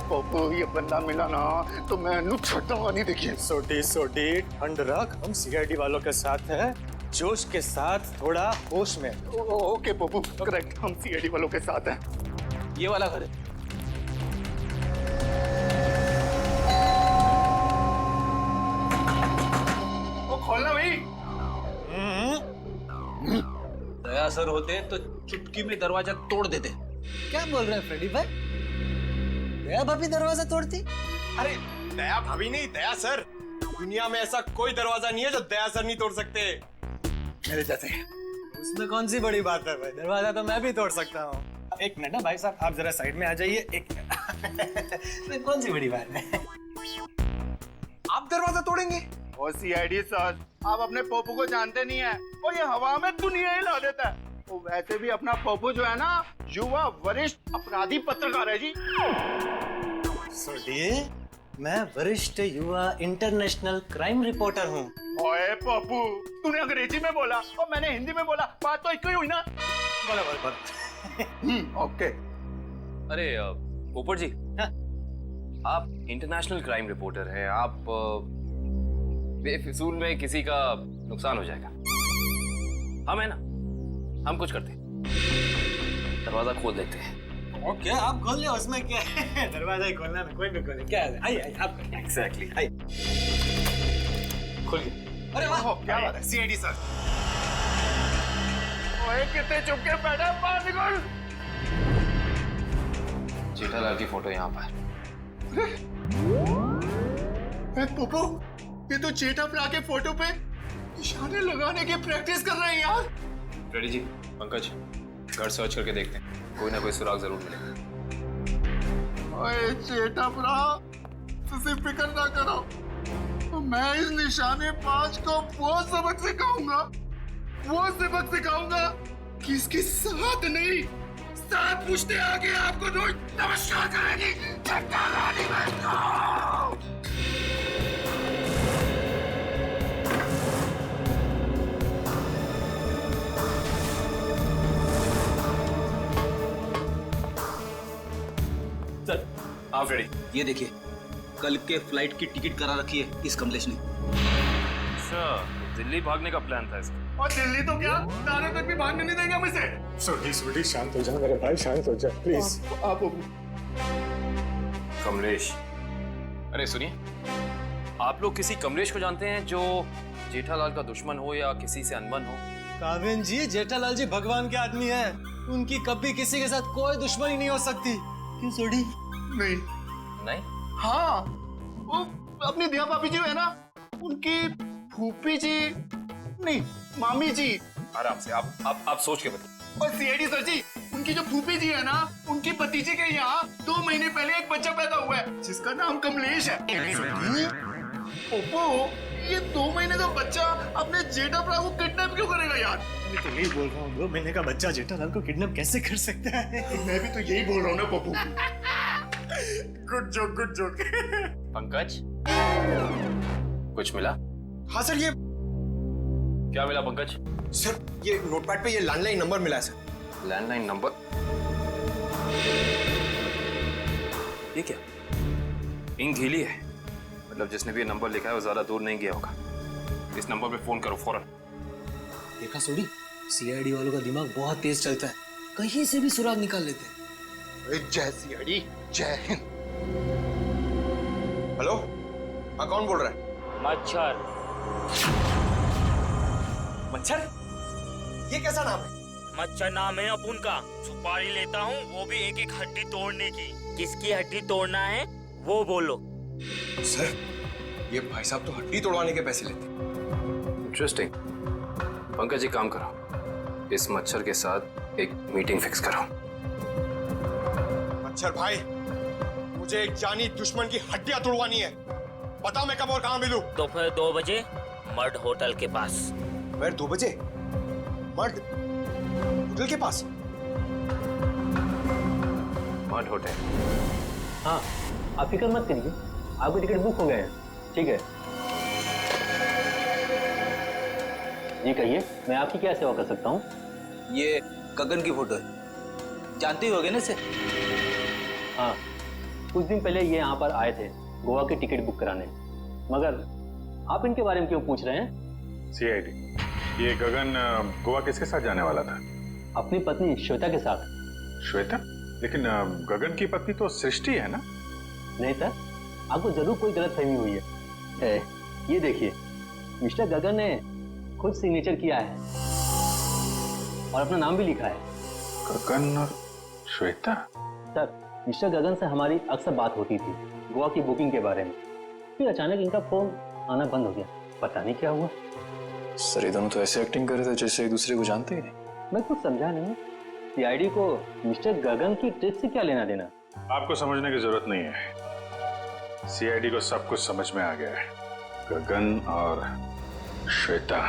पप्पू ये बंदा मिला ना तो मैं छूटूंगा नहीं। देखिए सोटी सोटी ठंड रख, हम सीआईडी वालों के साथ हैं, जोश के साथ, थोड़ा होश में। ओके पप्पू करेक्ट, हम सीआईडी वालों के साथ हैं। ये वाला घर है। वो खोलना भाई। दया सर होते तो चुटकी में दरवाजा तोड़ देते। क्या बोल रहे हैं फ्रेडी भाई? दया भाभी दरवाजा तोड़ती? अरे दया भाभी नहीं, दया सर। दुनिया में ऐसा कोई दरवाजा नहीं है जो दया सर नहीं तोड़ सकते। मेरे जैसे। उसमें कौन सी बड़ी बात है भाई, दरवाजा तो मैं भी तोड़ सकता हूँ। एक मिनट ना भाई साहब, आप जरा साइड में आ जाइए। एक मिनट कौन सी बड़ी बात है, आप दरवाजा तोड़ेंगे? ओ सीआईडी सर, आप अपने पप्पू को जानते नहीं है और ये हवा में दुनिया हिला देता है। वो वैसे भी अपना पप्पू जो है ना युवा वरिष्ठ अपराधी पत्रकार है जी। सोटी, मैं वरिष्ठ युवा इंटरनेशनल क्राइम रिपोर्टर हूँ। ओए पप्पू, तूने अंग्रेजी में बोला और मैंने हिंदी में बोला, बात तो एक ही हुई ना। बोला। ओके। अरे पोपट जी, हाँ? आप इंटरनेशनल क्राइम रिपोर्टर हैं। आप बेफिजूल में किसी का नुकसान हो जाएगा। हम है ना, हम कुछ करते हैं, दरवाजा खोल देते हैं। ओके, आप खोल ले, उसमें क्या है? दरवाजा ही खोलना है, कोई भी खोले। क्या है? आइए आप। एग्जैक्टली, आइए। खुल गया। अरे वाह, क्या बात है सीआईडी सर। ओए कितने चुप के बैठा, बाहर निकल। जेठालाल की फोटो यहाँ पर। पप्पू, ये तो जेठालाल के फोटो पे निशाने लगाने की प्रैक्टिस कर रहे हैं यार। रेडी जी, पंकज, घर सर्च करके देखते हैं, कोई ना कोई सुराग जरूर मिलेगा। ओए जेठालाल, तुझे फिक्र ना करो, मैं इस निशाने बाज को वो सबक सिखाऊंगा कि इसके साथ नहीं, साथ पूछते आगे आपको रोज नमस्कार करेगी। सर, आप रेडी? ये देखिए, कल के फ्लाइट की टिकट करा रखी है इस कमलेश ने। अच्छा, दिल्ली भागने का प्लान था इसका। और दिल्ली तो क्या, तारे तक भी भागने नहीं देंगे मुझसे। सोटी सोटी, शांत हो जा मेरे भाई, शांत हो जा प्लीज। आप कमलेश, अरे सुनिए, आप लोग किसी कमलेश को जानते हैं जो जेठालाल का दुश्मन हो या किसी से अनबन हो? काबिन जी, जेठालाल जी भगवान के आदमी हैं, उनकी कभी किसी के साथ कोई दुश्मनी नहीं हो सकती। क्यों सोटी? नहीं। नहीं? हाँ, वो अपनी दिया भाभी जी है ना, उनकी फूफी जी नहीं, मामी जी। आराम से, आप सोच के बताइए। और सीआईडी सर जी, उनकी जो फूफी जी है ना, उनकी भतीजे के यहाँ 2 महीने पहले एक बच्चा पैदा हुआ है जिसका नाम कमलेश है। ओप्पो, ये 2 महीने का बच्चा अपने जेठालाल को किडनैप क्यों करेगा यार? मैं तो यही बोल रहा हूँ, 2 महीने का बच्चा जेठालाल को किडनैप कैसे कर सकता है? मैं भी तो यही बोल रहा हूँ ना Pappu. Good joke, good joke. Pankaj, कुछ मिला? हाँ सर, ये क्या मिला पंकज? सर, ये नोटपैड पे ये लैंडलाइन नंबर मिला है सर। Landline number? ये क्या? इंक गीली है, मतलब जिसने भी ये नंबर लिखा है वो ज्यादा दूर नहीं गया होगा। इस नंबर पे फोन करो फौरन। देखा सोडी, सीआईडी वालों का दिमाग बहुत तेज चलता है, कहीं से भी सुराग निकाल लेते हैं। जय सीआईडी, जय हिंद। हेलो, हाँ कौन बोल रहा है? मच्छर। मच्छर? ये कैसा नाम है? मच्छर नाम है अपुन का। सुपारी लेता हूँ, वो भी एक एक हड्डी तोड़ने की। किसकी हड्डी तोड़ना है वो बोलो। सर, ये भाई साहब तो हड्डी तोड़वाने के पैसे लेते। इंटरेस्टिंग। पंकज जी, काम करो, इस मच्छर के साथ एक मीटिंग फिक्स करो। मच्छर भाई, मुझे एक जानी दुश्मन की हड्डियां तोड़वानी है। बताओ मैं कब और कहाँ मिलूं? दोपहर 2 बजे मर्ड होटल के पास। दोपहर 2 बजे मर्द होटल के पास? Mud hotel? हाँ, आप फिक्र मत करिए, आपके टिकट बुक हो गए हैं। ठीक है जी, कहिए मैं आपकी क्या सेवा कर सकता हूँ? ये गगन की फोटो है, जानते ही होगे ना इसे? हाँ, कुछ दिन पहले ये यहाँ पर आए थे गोवा की टिकट बुक कराने, मगर आप इनके बारे में क्यों पूछ रहे हैं? सीआईडी, ये गगन गोवा किसके साथ जाने वाला था? अपनी पत्नी श्वेता के साथ। श्वेता? लेकिन गगन की पत्नी तो सृष्टि है ना? नहीं सर, आपको जरूर कोई गलतफहमी हुई है। ये देखिए, मिस्टर गगन ने खुद सिग्नेचर किया है और अपना नाम भी लिखा है। गगन और श्वेता? सर, मिस्टर गगन से हमारी अक्सर बात होती थी गोवा की बुकिंग के बारे में, फिर अचानक इनका फोन आना बंद हो गया, पता नहीं क्या हुआ। सर ये दोनों तो ऐसे एक्टिंग कर रहे थे जैसे एक दूसरे को जानते ही नहीं। मैं कुछ समझा नहीं, सीआईडी को मिस्टर गगन की ट्रिप से क्या लेना देना? आपको समझने की जरूरत नहीं है, सीआईडी को सब कुछ समझ में आ गया है। गगन और श्वेता।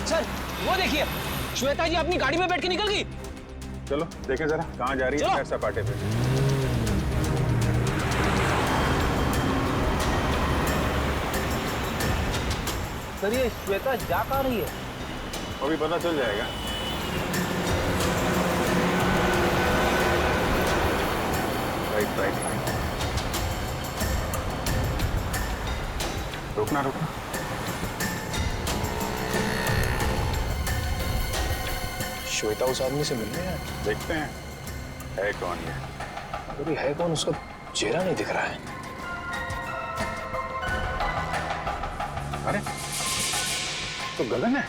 सर वो देखिए, श्वेता जी अपनी गाड़ी में बैठ के निकल गई। चलो देखें जरा कहाँ जा रही है सैर सपाटे पे। सर ये श्वेता जा कहाँ रही है? अभी पता चल जाएगा। राइट राइट राइट, रुकना रुकना। श्वेता उस आदमी से मिलने है। देखते हैं है कौन ये। अरे है कौन, उसका चेहरा नहीं दिख रहा है। अरे तो गगन है।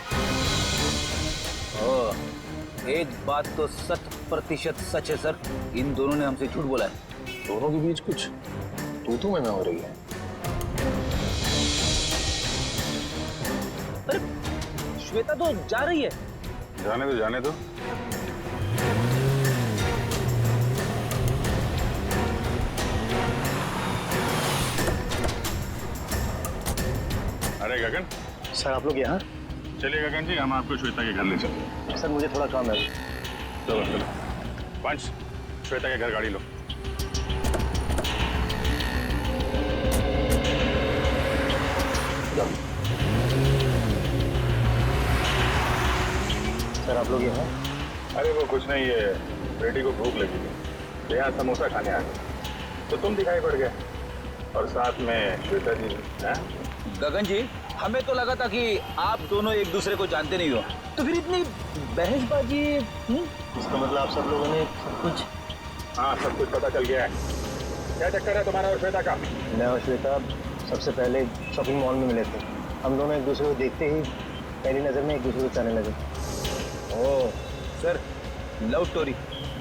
एक बात तो 100% सच है सर, इन दोनों ने हमसे झूठ बोला है। दोनों के बीच कुछ तू में हो रही है। अरे श्वेता तो जा रही है। जाने दो जाने दो। अरे गगन। सर आप लोग यहाँ? चलिए गगन जी, हम आपको श्वेता के घर ले चलते। सर मुझे थोड़ा काम है। चलो चलो पंच, श्वेता के घर गाड़ी लो। सर आप लोग यहाँ? अरे वो कुछ नहीं, ये बेटी को भूख लगी थी, यहाँ समोसा खाने आ गए तो तुम दिखाई पड़ गए, और साथ में श्वेता जी। गगन जी, हमें तो लगा था कि आप दोनों एक दूसरे को जानते नहीं हो, तो फिर इतनी बहसबाजी। इसका मतलब आप सब लोगों ने सब कुछ? हाँ सब कुछ पता चल गया है। क्या चक्कर है तुम्हारा और श्वेता का? मैं और श्वेता सबसे पहले शॉपिंग मॉल में मिले थे। हम दोनों एक दूसरे को देखते ही पहली नज़र में एक दूसरे को चाहने लगे। Oh sir, love story.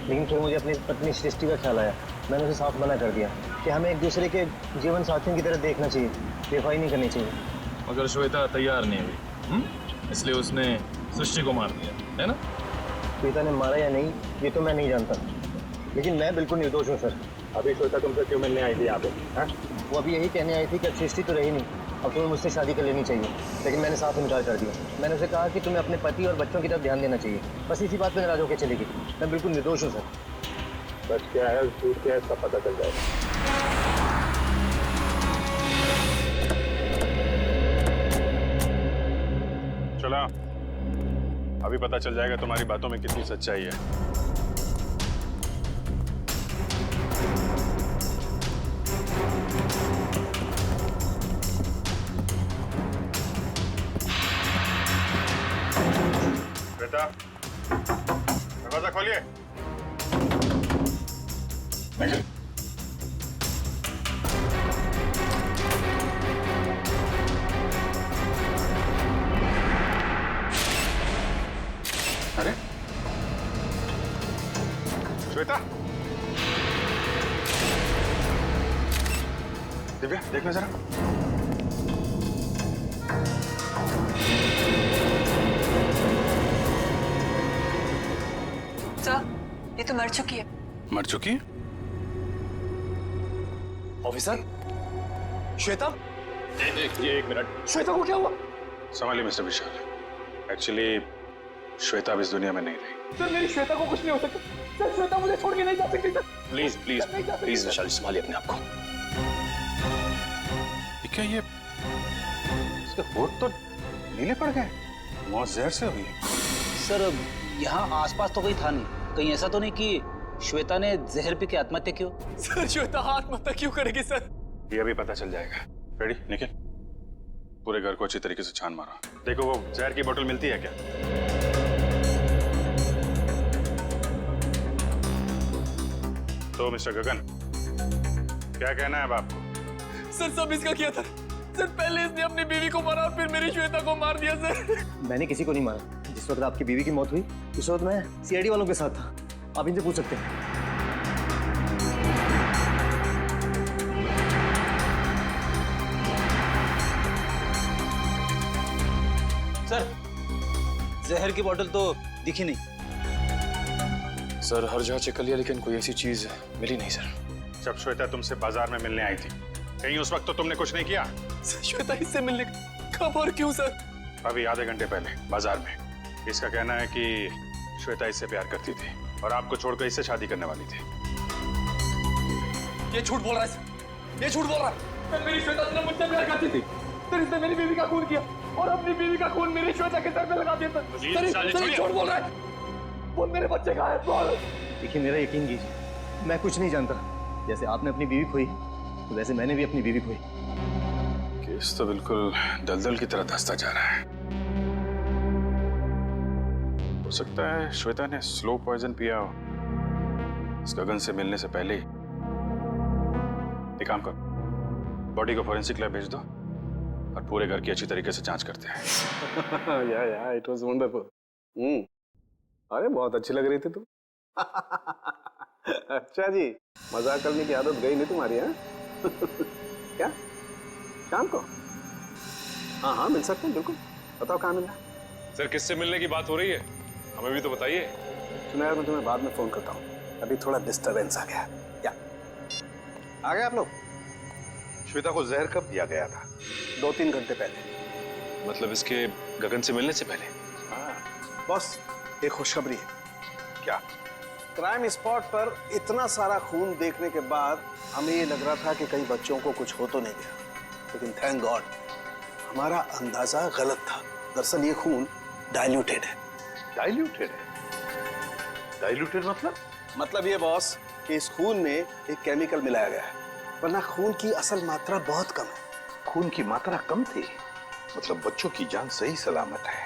लेकिन फिर मुझे अपनी पत्नी सृष्टि का ख्याल आया। मैंने उसे साफ मना कर दिया कि हमें एक दूसरे के जीवन साथियों की तरह देखना चाहिए, बेवफाई नहीं करनी चाहिए। मगर श्वेता तैयार नहीं हुई, इसलिए उसने सृष्टि को मार दिया, है ना? श्वेता ने मारा या नहीं ये तो मैं नहीं जानता, लेकिन मैं बिल्कुल निर्दोष हूँ सर। अभी श्वेता तुमसे क्यों मिलने आई थी यहाँ पे? वो अभी यही कहने आई थी कि सृष्टि तो रही नहीं, अब तुम्हें मुझसे शादी कर लेनी चाहिए। लेकिन मैंने साफ इनकार कर दिया। मैंने उसे कहा कि तुम्हें अपने पति और बच्चों की तरफ ध्यान देना चाहिए। बस इसी बात पर नाराज होकर चली गई। मैं बिल्कुल निर्दोष हूँ सर। सच क्या है झूठ क्या है इसका पता चल जाएगा। चला, अभी पता चल जाएगा तुम्हारी बातों में कितनी सच्चाई है। बेटा दरवाजा खोलिए। अरे श्वेता, दिव्या देखना जरा। सर, ये तो मर चुकी है। मर चुकी है? ऑफिसर, श्वेता? ये एक मिनट। श्वेता को क्या हुआ? संभालिए मिस्टर विशाल। एक्चुअली श्वेता अब इस दुनिया में नहीं रही। सर मेरी श्वेता को कुछ नहीं हो सकता। सर श्वेता मुझे छोड़ के नहीं जा सकती सर। प्लीज प्लीज प्लीज विशाल, संभालिए अपने आप को। क्या ये इसके होठ तो नीले पड़ गए? मौत जहर से हुई है। सर यहाँ आसपास तो कोई था नहीं, कहीं ऐसा तो नहीं कि श्वेता ने जहर पी के आत्महत्या क्यों? सर श्वेता आत्महत्या क्यों करेगी सर? ये अभी पता चल जाएगा। रेडी निखिल, पूरे घर को अच्छी तरीके से छान मारो, देखो वो जहर की बोतल मिलती है क्या। तो मिस्टर गगन, क्या कहना है अब आपको? सर सब इसका किया था सर, पहले इसने अपनी बीवी को मारा और फिर मेरी श्वेता को मार दिया सर। मैंने किसी को नहीं मारा। जिस वक्त आपकी बीवी की मौत हुई उस वक्त मैं सीआईडी वालों के साथ था, आप इनसे पूछ सकते हैं। सर जहर की बोतल तो दिखी नहीं। सर हर जगह चेक कर लिया लेकिन कोई ऐसी चीज मिली नहीं सर। जब श्वेता तुमसे बाजार में मिलने आई थी, कहीं उस वक्त तो तुमने कुछ नहीं किया? श्वेता इससे मिलने कब और क्यों सर? अभी आधे घंटे पहले बाजार में। इसका कहना है कि श्वेता इससे प्यार करती थी और आपको छोड़कर इससे शादी करने वाली थी। ये झूठ बोल रहा है सर, ये झूठ बोल रहा है। सर मेरी श्वेता सिर्फ मुझसे प्यार करती थी, फिर इसने मेरी बीवी का खून किया और अपनी बीवी का खून मेरी श्वेता के सर पे लगा दिया सर। झूठ बोल रहा है, वो मेरे बच्चे का है। बोल। देखिए मेरा यकीन कीजिए, मैं कुछ नहीं जानता। जैसे आपने अपनी बीवी खोई तो वैसे मैंने भी अपनी बीवी खोई। केस तो बिल्कुल दलदल की तरह धंसता जा रहा है। हो सकता है श्वेता ने स्लो पॉइजन पिया हो इस गगन से मिलने से पहले ही। एक काम करो, बॉडी को फोरेंसिक लैब भेज दो और पूरे घर की अच्छी तरीके से जांच करते हैं। या इट वाज वंडरफुल। अरे बहुत अच्छी लग रही थी तुम। अच्छा जी, मजाक करने की आदत गई नहीं तुम्हारी? है क्या शाम को? हाँ मिल सकते हैं बिल्कुल। बताओ कहाँ मिलना? सर किससे मिलने की बात हो रही है, हमें भी तो बताइए। सुना यार, मैं तुम्हें बाद में फोन करता हूँ, अभी थोड़ा डिस्टर्बेंस आ गया। क्या आ गए आप लोग? श्वेता को जहर कब दिया गया था? 2-3 घंटे पहले। मतलब इसके गगन से मिलने से पहले? हाँ बॉस, एक खुशखबरी है। क्या? क्राइम स्पॉट पर इतना सारा खून देखने के बाद हमें ये लग रहा था कि कई बच्चों को कुछ हो तो नहीं गया, लेकिन थैंक गॉड हमारा अंदाजा गलत था। दरअसल ये खून डाइल्यूटेड है। डाइल्यूटेड है? डाइल्यूटेड मतलब ये बॉस कि इस खून में एक केमिकल मिलाया गया है, वरना खून की असल मात्रा बहुत कम है। खून की मात्रा कम थी, मतलब बच्चों की जान सही सलामत है।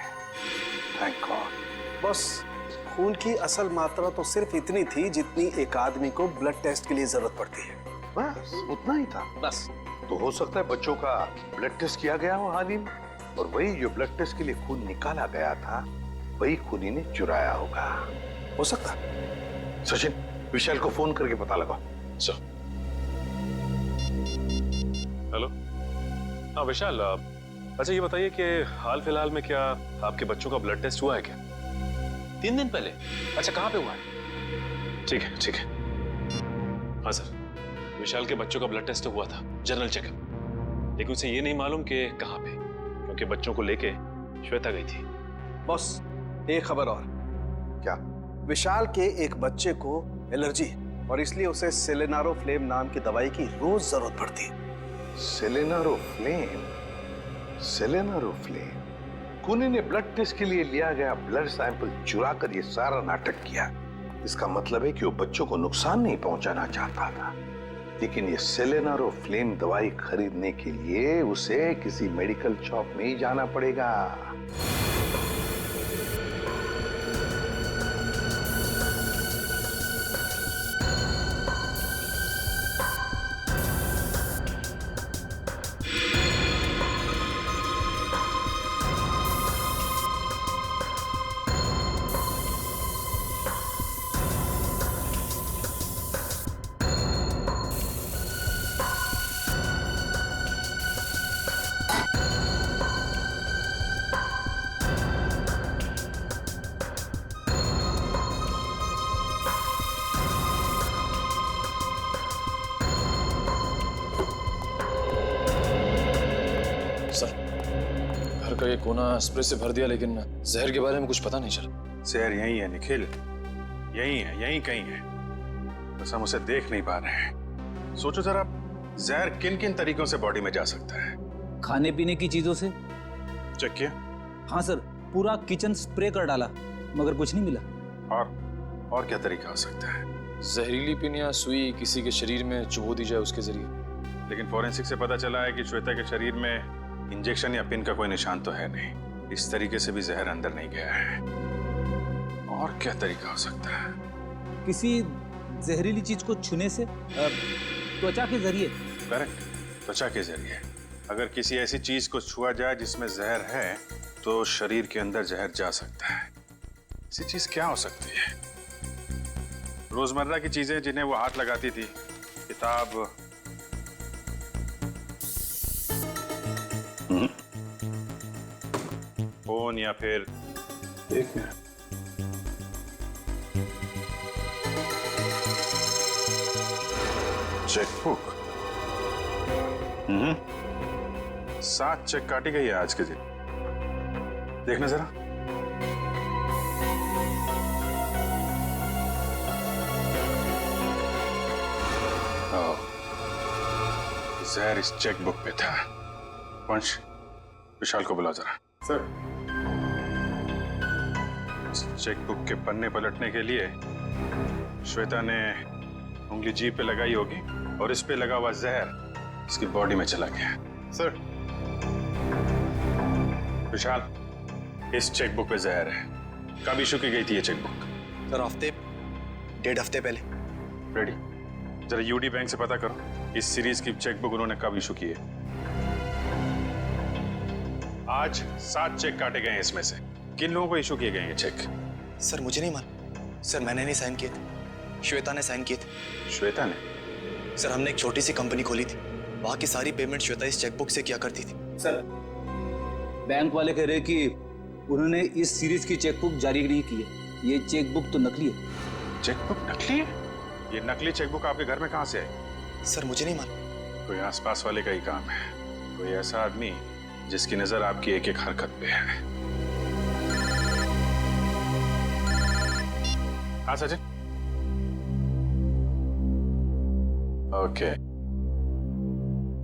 Thank God. बॉस खून की असल मात्रा तो सिर्फ इतनी थी जितनी एक आदमी को ब्लड टेस्ट के लिए जरूरत पड़ती है। बस उतना ही था? बस। तो हो सकता है बच्चों का ब्लड टेस्ट किया गया हो हाल ही में, और वही जो ब्लड टेस्ट के लिए खून निकाला गया था वही खून ही ने चुराया होगा। हो सकता है। सचिन, विशाल को फोन करके पता लगाओ। सर। हेलो। हाँ विशाल, अच्छा ये बताइए कि हाल फिलहाल में क्या आपके बच्चों का ब्लड टेस्ट हुआ है क्या? 3 दिन पहले? अच्छा कहाँ पे हुआ है? ठीक है ठीक है। हाँ सर, विशाल के बच्चों का ब्लड टेस्ट हुआ था, जनरल चेकअप, लेकिन उसे ये नहीं मालूम कि कहाँ पे, क्योंकि बच्चों को लेके श्वेता गई थी। बॉस एक खबर और। क्या? विशाल के एक बच्चे को एलर्जी है और इसलिए उसे सेलेनारोफ्लेम नाम की दवाई की रोज जरूरत पड़ती है। सेलेनारोफ्लेम? सेलेनारोफ्लेम? खूनी ने ब्लड टेस्ट के लिए लिया गया ब्लड सैंपल चुरा कर ये सारा नाटक किया। इसका मतलब है कि वो बच्चों को नुकसान नहीं पहुंचाना चाहता था, लेकिन ये सेलेनारोफ्लेम दवाई खरीदने के लिए उसे किसी मेडिकल शॉप में ही जाना पड़ेगा। का ये कोना स्प्रे से भर दिया, लेकिन जहर के बारे में कुछ पता नहीं चला। जहर यही है निखिल, यही है, यही कहीं है, बस हम उसे देख नहीं पा रहे हैं। सोचो जरा, जहर किन किन तरीकों से बॉडी में जा सकता है। खाने पीने की चीजों से। चेक किया? हाँ सर, पूरा किचन स्प्रे कर डाला मगर कुछ नहीं मिला। और क्या तरीका हो सकता है? जहरीली पिन या सुई किसी के शरीर में चुबो दी जाए उसके जरिए। लेकिन फॉरेंसिक से पता चला है कि श्वेता के शरीर में इंजेक्शन या पिन का कोई निशान तो है नहीं। इस तरीके से भी जहर अंदर नहीं गया है। और क्या तरीका हो सकता है? किसी जहरीली चीज को छूने से, त्वचा के जरिए। करेक्ट, त्वचा के जरिए। अगर किसी ऐसी चीज को छुआ जाए जिसमें जहर है तो शरीर के अंदर जहर जा सकता है। ऐसी चीज क्या हो सकती है? रोजमर्रा की चीजें जिन्हें वो हाथ लगाती थी, किताब, फोन, या फिर एक मिनट, चेकबुक। 7 चेक काटी गई है आज के दिन। देखना जरा। जहर इस चेकबुक पे था। वंश, विशाल को बुलाओ जरा। सर। इस चेकबुक के पन्ने पलटने के लिए श्वेता ने उंगली जीभ पे लगाई होगी और इस पे लगा हुआ जहर इसकी बॉडी में चला गया। सर। विशाल, इस चेकबुक पे जहर है। कब इशू की गई थी ये चेकबुक? सर हफ्ते, 1.5 हफ्ते पहले। रेडी, जरा यूडी बैंक से पता करो इस सीरीज की चेकबुक उन्होंने कब इशू की है। आज 7 चेक काटे गए हैं, इसमें से किन लोगों को इशू किए गए हैं चेक? सर मुझे नहीं मालूम। सर मैंने नहीं साइन किए थे, श्वेता ने साइन किए थे। श्वेता ने? सर हमने एक छोटी सी कंपनी खोली थी, वहां की सारी पेमेंट श्वेता इस चेकबुक से किया करती थी। सर बैंक वाले कह रहे कि उन्होंने इस सीरीज की चेकबुक जारी नहीं की है। ये चेकबुक तो नकली है। चेकबुक नकली है? ये नकली चेकबुक आपके घर में कहां से आई? सर मुझे नहीं मालूम। कोई आसपास वाले का ही काम है। कोई ऐसा आदमी जिसकी नजर आपकी एक एक हरकत पे है। हाँ सचिन। ओके,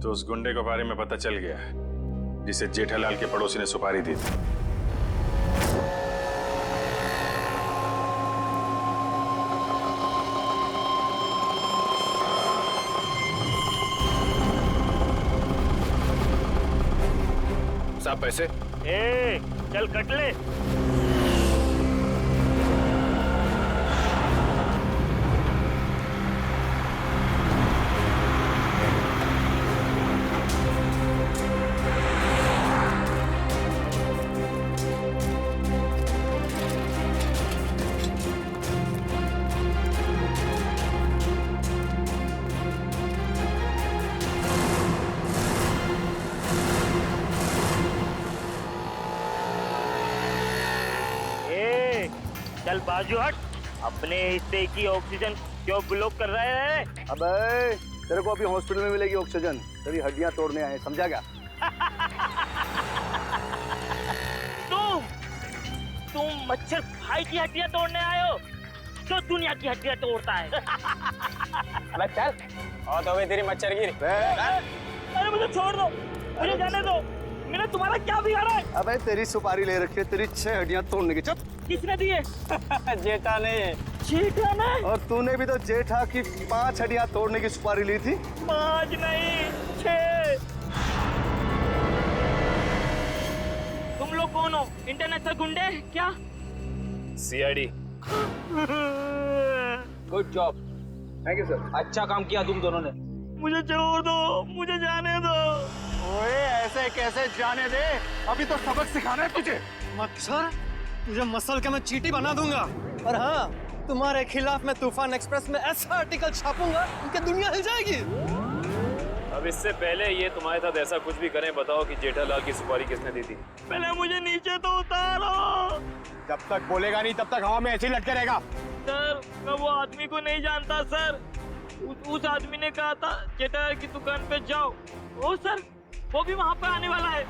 तो उस गुंडे के बारे में पता चल गया है जिसे जेठालाल के पड़ोसी ने सुपारी दी थी। साहब पैसे। ए, चल कट ले। चल बाजू हट। अपने हिस्से की ऑक्सीजन क्यों ब्लॉक कर रहे हैं? अबे तेरे को अभी हॉस्पिटल में मिलेगी ऑक्सीजन। तेरी हड्डियां तोड़ने आए, समझा क्या? तुम मच्छर भाई की हड्डियां तोड़ने आए हो? जो दुनिया की हड्डियां तोड़ता है। अबे चल। और तो तेरी मच्छर गिरी। अरे मुझे छोड़ दो, मुझे जाने दो। मैंने तुम्हारा क्या बिगाड़ा है? अबे तेरी सुपारी ले रखी है, तेरी 6 हड्डियां तोड़ने की। चुप। किसने दिए? जेठा ने। जेठा ने? और तूने भी तो जेठा की 5 हड्डियां तोड़ने की सुपारी ली थी। 5 नहीं 6। तुम लोग कौन हो? इंटरनेशनल गुंडे क्या? CID। Good job. Thank you sir. अच्छा काम किया तुम दोनों ने। मुझे छोड़ दो, मुझे जाने दो। ओए ऐसे कैसे जाने दे? अभी तो सबक सिखाना है तुझे। मच्छर, तुझे मसल के मैं चींटी बना दूंगा। और हाँ, तुम्हारे खिलाफ मैं तूफान एक्सप्रेस में ऐसा आर्टिकल छापूंगा कि दुनिया हिल जाएगी। अब इससे पहले ये तुम्हारे साथ ऐसा कुछ भी करें, बताओ कि जेठालाल की सुपारी किसने दी थी? पहले मुझे नीचे तो उतारो। जब तक बोलेगा नहीं तब तक हवा में ऐसे ही लटके रहेगा। सर मैं वो आदमी को नहीं जानता सर। उस आदमी ने कहा था जेठालाल की दुकान पे जाओ। ओ सर, वो भी वहाँ पे आने वाला है।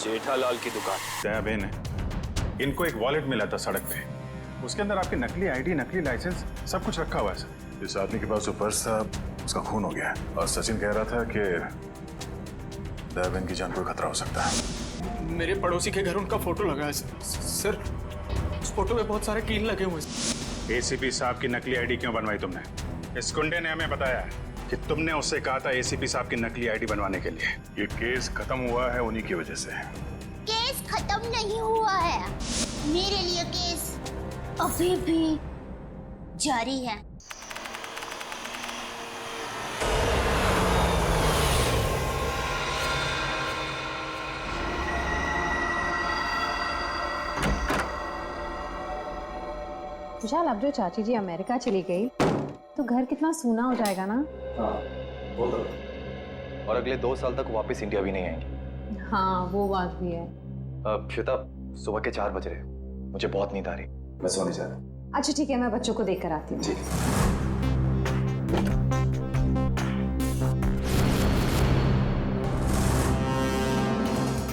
जेठालाल की दुकान। दया बहन है, इनको एक वॉलेट मिला था सड़क पे। उसके अंदर आपकी नकली आईडी, नकली लाइसेंस सब कुछ रखा हुआ है सर। जिस आदमी के पास वो पर्स था उसका खून हो गया और सचिन कह रहा था कि देवेन की जान को खतरा हो सकता है। मेरे पड़ोसी के घर उनका फोटो लगा है सर। उस फोटो में बहुत सारे कील लगे हुए हैं। एसीपी साहब की नकली आईडी क्यों बनवाई तुमने? इस गुंडे ने हमें बताया कि तुमने उससे कहा था एसीपी साहब की नकली आईडी बनवाने के लिए। ये केस खत्म हुआ है उन्हीं की वजह से। केस खत्म नहीं हुआ है, मेरे लिए केस अभी भी जारी है। विशाल, अब जो चाची जी अमेरिका चली गई तो घर कितना सूना हो जाएगा ना। हाँ, वो तो। और अगले 2 साल तक वापस इंडिया भी नहीं आएंगे। हाँ, वो बात भी है। श्वेता, सुबह के 4 बज रहे, मुझे बहुत नींद आ रही, मैं सोने जा रहा हूँ। अच्छा ठीक है, मैं बच्चों को देख कर आती हूँ।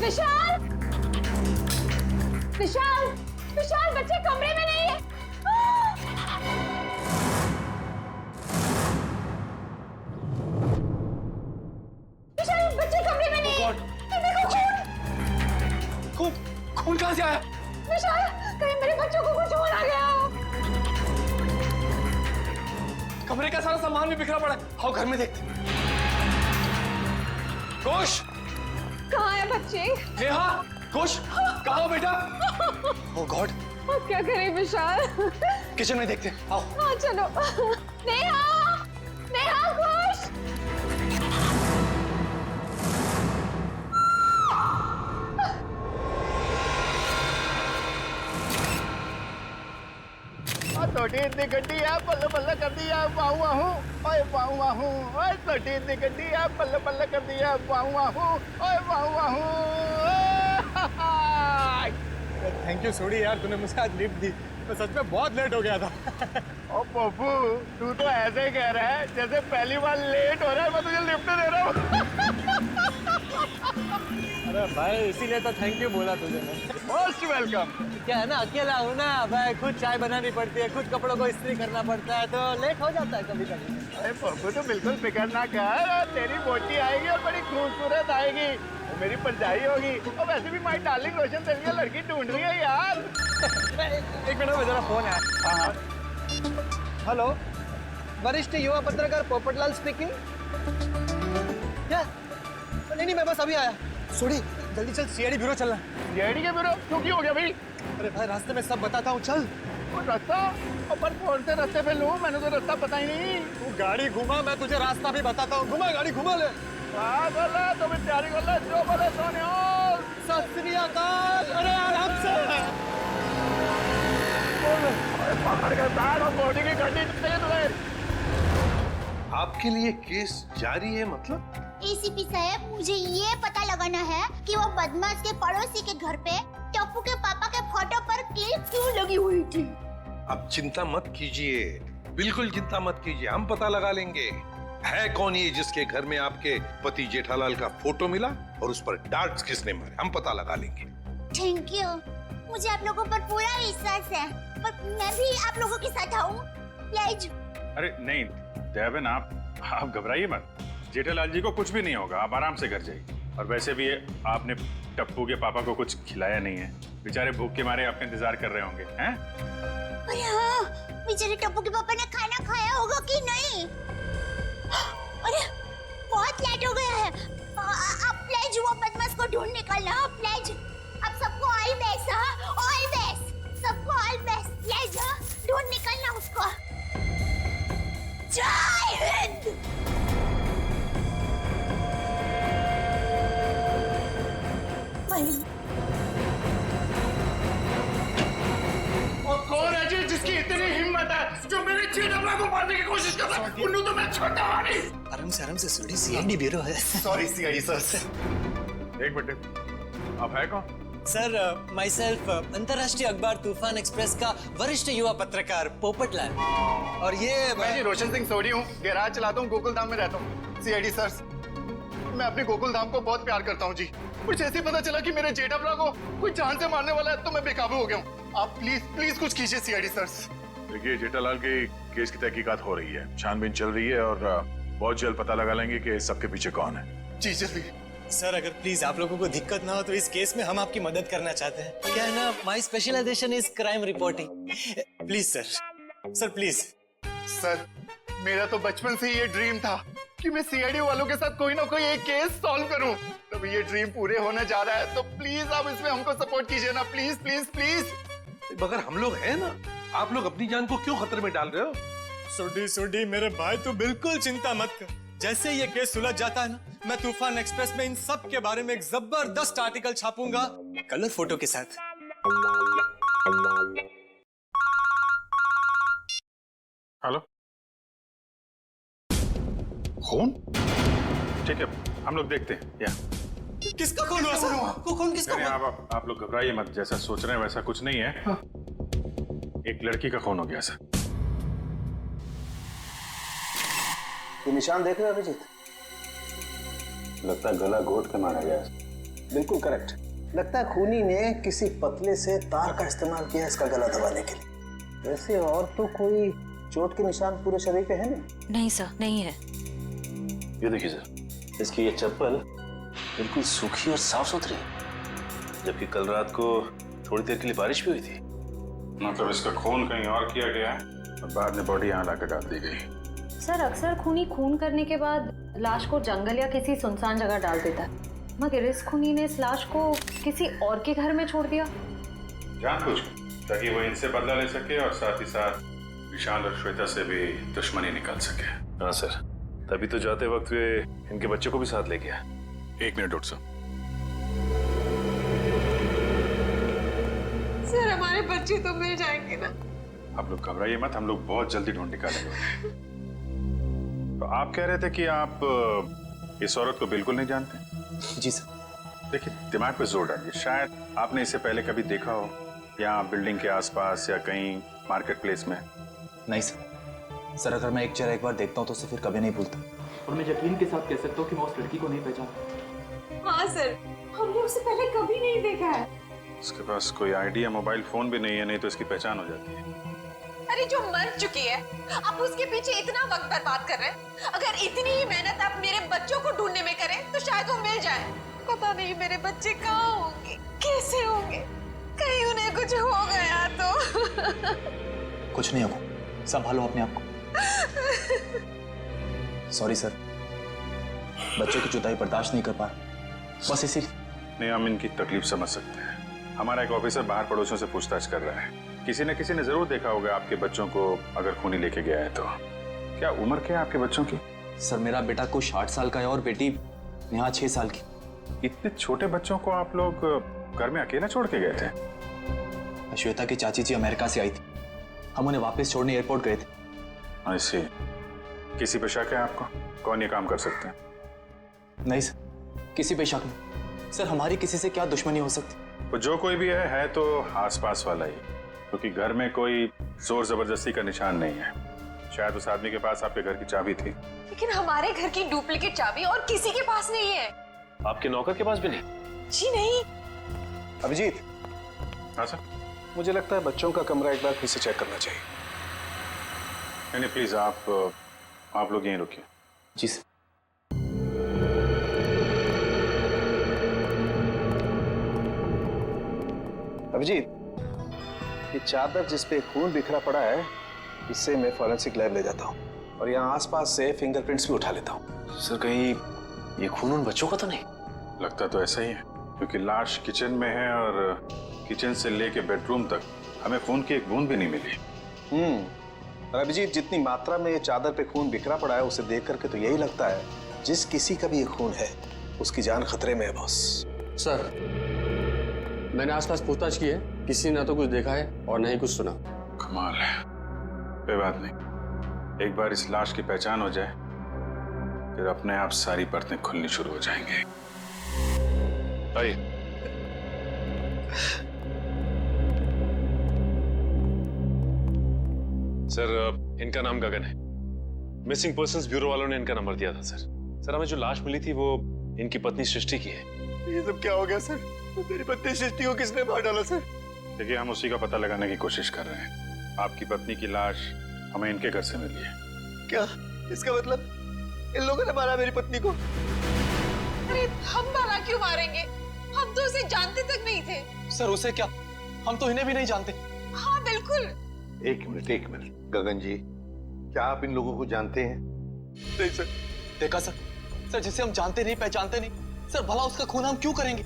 विशाल, विशाल, विशाल, बच्चे कमरे में नहीं है। विशाल, बच्चे कमरे में नहीं है। देखो खून। खून कहाँ से आया? विशाल, कहीं मेरे बच्चों को कुछ हो ना गया हो। कमरे का सारा सामान भी बिखरा पड़ा है। आओ घर में देखते। घोष, कहाँ है बच्चे? नेहा, घोष, कहाँ हो बेटा? ओह गॉड, अब क्या करें विशाल? किचन में देखते हैं। आओ। हाँ चलो। नेहा, नेहा, घोष। छोटी इतनी गड्डी है, बल्ले बल्ले कर दिया, वाहू वाहू, ओए वाहू वाहू, ओए छोटी इतनी गड्डी है, बल्ले बल्ले कर दिया, वाहू वाहू, ओए वाहू वाहू। थैंक यू सोडी यार, तूने मुझे आज लिफ्ट दी। मैं सच में बहुत लेट हो गया था। ओ पप्पू, तू तो ऐसे कह रहा है जैसे पहली बार लेट हो रहा है मैं तुझे लिफ्ट दे रहा हूँ। अरे भाई, इसीलिए तो थैंक यू बोला तुझे मैं। Most welcome. क्या है ना, अकेला हूँ ना भाई, खुद चाय बनानी पड़ती है, खुद कपड़ों को इस्त्री करना पड़ता है, तो लेट हो जाता है कभी कभी। अरे पप्पू, तो बिल्कुल फिक्र ना कर, तेरी बोटी आएगी और बड़ी खूबसूरत आएगी, वो मेरी परछाई होगी। और वैसे भी माय डार्लिंग रोशन तेरे लिए लड़की ढूंढ रही है यार। एक मिनट में जरा फोन है। हाँ। हेलो, वरिष्ठ युवा पत्रकार पोपटलाल स्पीकिंग। क्या? नहीं, मैं बस अभी आया। सोडी, जल्दी चल, सीआईडी ब्यूरो चलना। सीआईडी के ब्यूरो? क्यों, क्या हो गया भाई? अरे भाई, रास्ते में सब बताता हूँ, चल। वो रास्ता? पर कौन से रास्ते पे लूं? मैंने तो रास्ता पता ही नहीं। तू गाड़ी घुमा, मैं तुझे रास्ता भी बताता हूँ। घुमा, गाड़ी घुमा ले। बोला तो मैं तैयारी कर ला, जो बोले सोने। सत श्री अकाल। अरे आराम से। पकड़ के बैठ और बॉडी की गड्डी चाहिए तुम्हें। आपके लिए केस जारी है मतलब? एसीपी साहब, मुझे ये पता लगाना है कि वो बदमाश के पड़ोसी के घर पे टप्पू के पापा के फोटो पर क्लिप क्यों लगी हुई थी। अब चिंता मत कीजिए, बिल्कुल चिंता मत कीजिए, हम पता लगा लेंगे है कौन ये जिसके घर में आपके पति जेठालाल का फोटो मिला और उस पर डार्ट्स किसने मारे, हम पता लगा लेंगे। थैंक यू, मुझे आप लोगों पर पूरा विश्वास है, पर मैं भी आप लोगों के साथ आऊं प्लीज। अरे नहीं देवेन, आप घबराइए मत, जेठालाल जी को कुछ भी नहीं होगा, आप आराम से घर जाइए। और वैसे भी आपने टप्पू के पापा को कुछ खिलाया नहीं है, बेचारे भूख के मारे आपका इंतजार कर रहे होंगे, हैं? अरे हाँ, बेचारे टप्पू के पापा ने खाना खाया होगा कि नहीं? अरे बहुत लेट हो गया है, आप प्लीज वो बदमाश को ढूंढ निकालना, प्लीज। आप सबको ऑल बेस्ट, ऑल बेस्ट, सबको ऑल बेस्ट, प्लीज ढूंढ निकालना उसको। जय हिंद। और कौन है जी जिसकी इतनी हिम्मत है जो मेरे जेठालाल को मारने की कोशिश कर रहा है? उन्हें तो मैं छोड़ता हूं नहीं। आराम से सोडी, सीआईडी ब्यूरो है। Sorry CID sir. एक मिनट, आप है कौन? सर, माई सेल्फ, अंतर्राष्ट्रीय अखबार तूफान एक्सप्रेस का वरिष्ठ युवा पत्रकार पोपटलाल। और ये मैं जी रोशन सिंह सोडी हूँ, गैराज चलाता हूँ, गोकुल धाम में रहता हूँ। सीआईडी सर, मैं अपने गोकुल धाम को बहुत प्यार करता हूँ जी। कुछ ऐसे पता चला कि मेरे जेठालाल को कोई जान से मारने वाला है, तो मैं बेकाबू हो गया हूँ। आप प्लीज कुछ कीजिए सीआईडी सर। देखिए जेठालाल के केस की तहकीकात हो रही है, छानबीन चल रही है और बहुत जल्द पता लगा लेंगे कि सबके पीछे कौन है। जी जल्दी। सर अगर प्लीज आप लोगों को दिक्कत ना हो तो इस केस में हम आपकी मदद करना चाहते हैं। क्या है ना, my specialisation is crime reporting. Please sir please. Sir मेरा तो बचपन से ये ड्रीम था कि मैं सीआईडी वालों के साथ कोई ना कोई एक केस सॉल्व करूं। तब ये ड्रीम पूरे होने जा रहा है, तो प्लीज आप इसमें हमको सपोर्ट कीजिए ना, प्लीज प्लीज प्लीज। मगर हम लोग हैं ना, आप लोग अपनी जान को क्यों खतरे में डाल रहे हो? सुडी मेरे भाई तू बिल्कुल चिंता मत कर। जैसे ये केस सुलझ जाता है ना, मैं तूफान एक्सप्रेस में इन सब के बारे में एक जबरदस्त आर्टिकल छापूंगा कलर फोटो के साथ। हेलो, खून? ठीक है, हम लोग देखते हैं। या किसका खून हुआ सर? खून किसका हुआ? आप लोग घबराइए मत, जैसा सोच रहे हैं वैसा कुछ नहीं है। हाँ। एक लड़की का खून हो गया सर। ये निशान देख रहे हो अभिजीत? लगता है गला घोट के मारा गया। बिल्कुल करेक्ट। लगता है खूनी ने किसी पतले से तार का इस्तेमाल किया इसका गला दबाने के लिए। वैसे और तो कोई चोट के निशान पूरे शरीर पे है नहीं? नहीं सर, नहीं है। ये देखिए सर, इसकी ये चप्पल बिल्कुल सूखी और साफ सुथरी, जबकि कल रात को थोड़ी देर के लिए बारिश भी हुई थी। मतलब इसका खून कहीं और किया गया है और बाद में बॉडी यहाँ लाकर डाल दी गई। सर अक्सर खूनी खून करने के बाद लाश को जंगल या किसी सुनसान जगह डाल देता है, मगर इस खूनी ने इस लाश को किसी और के घर में छोड़ दिया जानबूझकर, ताकि वो इनसे बदला ले सके और साथ ही साथ विशाल और श्वेता से भी दुश्मनी निकाल सके। हाँ सर, तभी तो जाते वक्त वे इनके बच्चे को भी साथ ले गया। 1 मिनट डॉक्टर साहब। सर हमारे बच्चे तो मिल जाएंगे ना? आप लोग घबराइए मत, हम लोग बहुत जल्दी ढूंढ निकालेंगे। तो आप कह रहे थे कि आप इस औरत को बिल्कुल नहीं जानते? जी सर। देखिए दिमाग पे जोर डालिए, शायद आपने इसे पहले कभी देखा हो, या बिल्डिंग के आसपास या कहीं मार्केट प्लेस में। नहीं सर, अगर मैं एक चेहरा एक बार देखता हूँ तो उसे फिर कभी नहीं भूलता। और मैं यकीन के साथ कह सकता हूँ कि मैं उस लड़की को नहीं पहचानता। हाँ सर, हमने उसे पहले कभी नहीं देखा है। उसके पास कोई आईडी या मोबाइल फोन भी नहीं है, नहीं तो इसकी पहचान हो जाती है। अरे जो मर चुकी है, आप उसके पीछे इतना वक्त बर्बाद कर रहे हैं। अगर इतनी ही मेहनत आप मेरे बच्चों को ढूंढने में करें तो शायद वो मिल जाए। पता नहीं मेरे बच्चे कहाँ होंगे, कैसे होंगे, कहीं उन्हें कुछ हो गया तो। कुछ नहीं होगा, संभालो अपने आप को। सॉरी सर, बच्चों की जुदाई बर्दाश्त नहीं कर पा रहा, बस इसी। नहीं, हम इनकी तकलीफ समझ सकते हैं। हमारा एक ऑफिसर बाहर पड़ोसियों से पूछताछ कर रहा है। किसी ने जरूर देखा होगा आपके बच्चों को, अगर खूनी लेके गया है तो। क्या उम्र क्या है आपके बच्चों की? सर मेरा बेटा को 60 साल का है और बेटी नेहा 6 साल की। इतने छोटे बच्चों को आप लोग घर में अकेला छोड़ के गए थे? श्वेता की चाची जी अमेरिका से आई थी, हम उन्हें वापस छोड़ने एयरपोर्ट गए थे। ऐसे किसी पे शक है आपको? कौन ये काम कर सकते हैं? नहीं सर, किसी पे शक नहीं। सर हमारी किसी से क्या दुश्मनी हो सकती? वो जो कोई भी है तो आसपास वाला ही, क्योंकि घर में कोई जोर जबरदस्ती का निशान नहीं है। शायद उस आदमी के पास आपके घर की चाबी थी। लेकिन हमारे घर की डुप्लीकेट चाबी और किसी के पास नहीं है। आपके नौकर के पास भी नहीं? जी नहीं। अभिजीत। हाँ सर। मुझे लगता है बच्चों का कमरा एक बार फिर से चेक करना चाहिए। नहीं प्लीज आप लोग यहीं रुकिए। जी सर। अभिजीत, ये चादर जिस पे खून बिखरा पड़ा है, इससे मैं फॉरेंसिक लैब ले जाता हूँ और यहाँ आसपास से फिंगरप्रिंट्स भी उठा लेता हूँ। सर कहीं ये खून उन बच्चों का तो नहीं? लगता तो ऐसा ही है, क्योंकि लाश किचन में है और किचन से लेके बेडरूम तक हमें खून की एक बूंद भी नहीं मिली। और अभिजीत, जितनी मात्रा में ये चादर पे खून बिखरा पड़ा है उसे देख करके तो यही लगता है जिस किसी का भी ये खून है उसकी जान खतरे में है बॉस। सर मैंने आसपास पूछताछ की है, किसी ने ना तो कुछ देखा है और ना ही कुछ सुना। कमाल है। कोई बात नहीं, एक बार इस लाश की पहचान हो जाए फिर अपने आप सारी परतें खुलनी शुरू हो जाएंगी। आइए। सर इनका नाम गगन है। मिसिंग पर्संस ब्यूरो वालों ने इनका नंबर दिया था सर। सर हमें जो लाश मिली थी वो इनकी पत्नी सृष्टि की है। ये सब क्या हो गया सर? मेरी पत्नी सृष्टि को किसने मार डाला सर? देखिए हम उसी का पता लगाने की कोशिश कर रहे हैं। आपकी पत्नी की लाश हमें इनके घर से मिली है। क्या इसका मतलब इन लोगों ने मारा मेरी पत्नी को? अरे हम भला क्यों मारेंगे? हम तो उसे जानते तक नहीं थे। सर उसे क्या, हम तो इन्हें भी नहीं जानते। हाँ बिल्कुल। एक मिनट गगन जी, क्या आप इन लोगों को जानते हैं? नहीं सर। देखा सर जिसे हम जानते नहीं पहचानते नहीं सर, भला उसका खून हम क्यों करेंगे?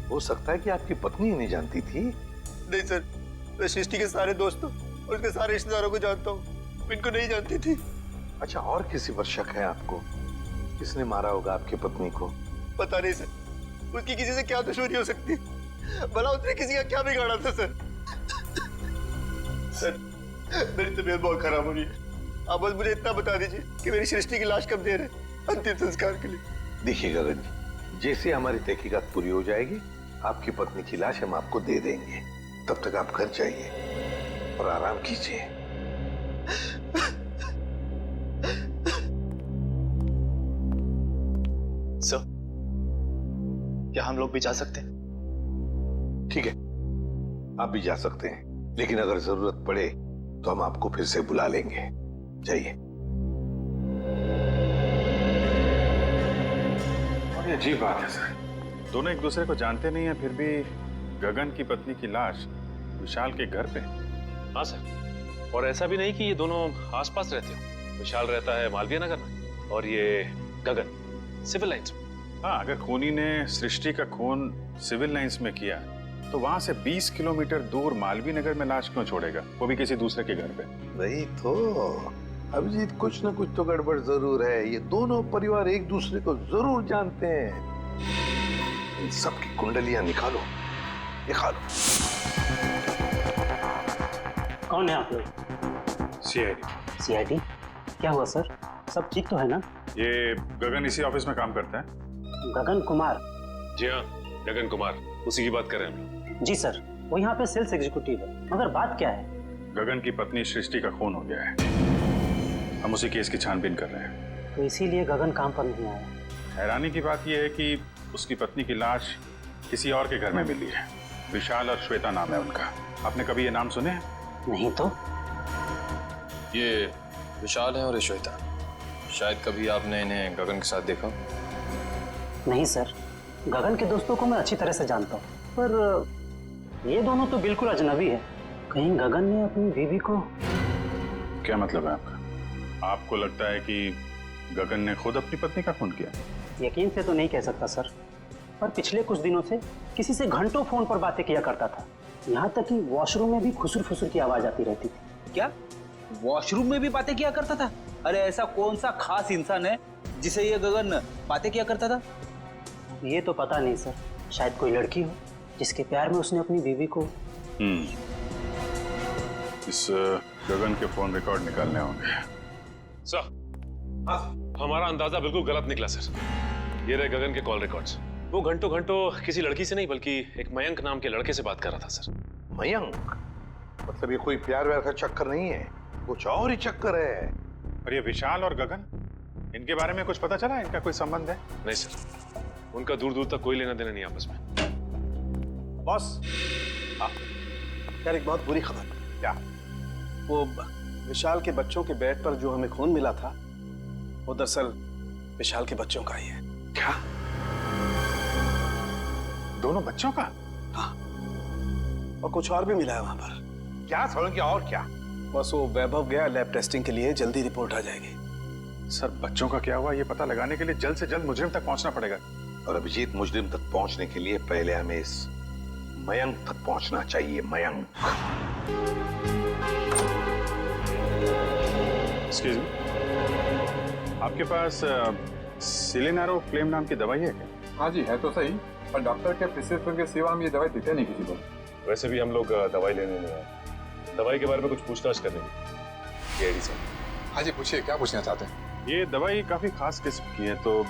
हो सकता है कि आपकी पत्नी ही नहीं जानती थी। नहीं सर, मैं सृष्टि के सारे दोस्तों और उसके सारे रिश्तेदारों को जानता हूँ, इनको नहीं जानती थी। अच्छा, और किसी पर शक है आपको? किसने मारा होगा आपकी पत्नी को? पता नहीं सर, उसकी किसी से क्या दुश्मनी हो सकती है? भला उसने किसी का क्या बिगाड़ा था सर? सर मेरी तबीयत बहुत खराब हो रही है, आप बस मुझे इतना बता दीजिए कि मेरी सृष्टि की लाश कब दे रहे हैं अंतिम संस्कार के लिए। देखिए गगन जी, जैसे हमारी तहकीकात पूरी हो जाएगी आपकी पत्नी की लाश हम आपको दे देंगे। तब तक आप घर जाइए और आराम कीजिए। सर, क्या हम लोग भी जा सकते हैं? ठीक है, आप भी जा सकते हैं, लेकिन अगर जरूरत पड़े तो हम आपको फिर से बुला लेंगे। जाइए। और ये अजीब बात है सर, दोनों एक दूसरे को जानते नहीं है, फिर भी गगन की पत्नी की लाश विशाल के घर पे। हाँ सर, और ऐसा भी नहीं कि ये दोनों आसपास रहते हो। विशाल रहता है मालवीय नगर में और ये गगन सिविल लाइंस में। हाँ, अगर खूनी ने सृष्टि का खून सिविल लाइंस में किया तो वहां से 20 किलोमीटर दूर मालवीय नगर में लाश क्यों छोड़ेगा, वो भी किसी दूसरे के घर पे? वही तो अभिजीत, कुछ ना कुछ तो गड़बड़ जरूर है। ये दोनों परिवार एक दूसरे को जरूर जानते हैं। इन सबकी कुंडलियां निकालो। कौन है आप लोग? सीआईडी। क्या हुआ सर, सब ठीक तो है ना? ये गगन इसी ऑफिस में काम करता है। गगन कुमार? जी हाँ, गगन कुमार, उसी की बात कर रहे हैं हम। जी सर, वो यहाँ पे सेल्स एग्जीक्यूटिव है। मगर बात क्या है? गगन की पत्नी सृष्टि का खून हो गया है, हम उसी केस की छानबीन कर रहे हैं। तो इसीलिए गगन काम पर नहीं आया। हैरानी की बात यह है कि उसकी पत्नी की लाश किसी और के घर में मिली है। विशाल और श्वेता नाम है उनका। आपने कभी ये नाम सुने हैं? नहीं तो। ये विशाल है और ये श्वेता। शायद कभी आपने इन्हें गगन के साथ देखा? नहीं सर, गगन के दोस्तों को मैं अच्छी तरह से जानता हूँ, पर ये दोनों तो बिल्कुल अजनबी है। कहीं गगन ने अपनी बीवी को... क्या मतलब है आपका? आपको लगता है कि गगन ने खुद अपनी पत्नी का खून किया? यकीन से तो नहीं कह सकता सर, पर पिछले कुछ दिनों से किसी से घंटों फोन पर बातें किया करता था। यहाँ तक कि वॉशरूम में भी खुसुर-फुसुर की आवाज आती रहती थी। क्या वॉशरूम में भी बातें किया करता था? अरे ऐसा कौन सा खास इंसान है जिसे ये गगन बातें किया करता था? ये तो पता नहीं सर, शायद कोई लड़की हो जिसके प्यार में उसने अपनी बीवी को... इस गगन के फोन रिकॉर्ड निकालने होंगे। सर, हमारा अंदाजा बिल्कुल गलत निकला सर। ये रहे गगन के कॉल रिकॉर्ड्स। वो घंटों किसी लड़की से नहीं बल्कि एक मयंक नाम के लड़के से बात कर रहा था सर। मयंक? मतलब ये कोई प्यार व्यार का चक्कर नहीं है, कुछ और ही चक्कर है। और ये विशाल और गगन, इनके बारे में कुछ पता चला? इनका कोई संबंध है? नहीं सर, उनका दूर दूर तक कोई लेना देना नहीं आपस में। बॉस, यार एक बहुत बुरी खबर। क्या? वो विशाल के बच्चों के बेड पर जो हमें खून मिला था वो दरअसल विशाल के बच्चों का ही है। क्या? दोनों बच्चों का? हाँ, और कुछ और भी मिला है वहां पर। क्या समझ गया? और क्या? बस वो वैभव गया लैब टेस्टिंग के लिए, जल्दी रिपोर्ट आ जाएगी। सर, बच्चों का क्या हुआ ये पता लगाने के लिए जल्द से जल्द मुजरिम तक पहुंचना पड़ेगा। और अभिजीत, मुजरिम तक पहुंचने के लिए पहले हमें इस मयंक तक पहुंचना चाहिए। मयंक। एक्सक्यूज मी, आपके पास सिलेनारो फ्लेम नाम की दवाई है क्या? हाँ जी, है तो सही, पर डॉक्टर के प्रिस्क्रिप्शन के सिवा हम ये दवाई देते नहीं किसी को। वैसे भी हम लोग दवाई लेने नहीं आए, दवाई के बारे में कुछ पूछताछ करने की। ये सर। हाँ जी, पूछिए, क्या पूछना चाहते हैं? ये दवाई काफी खास किस्म की है, तो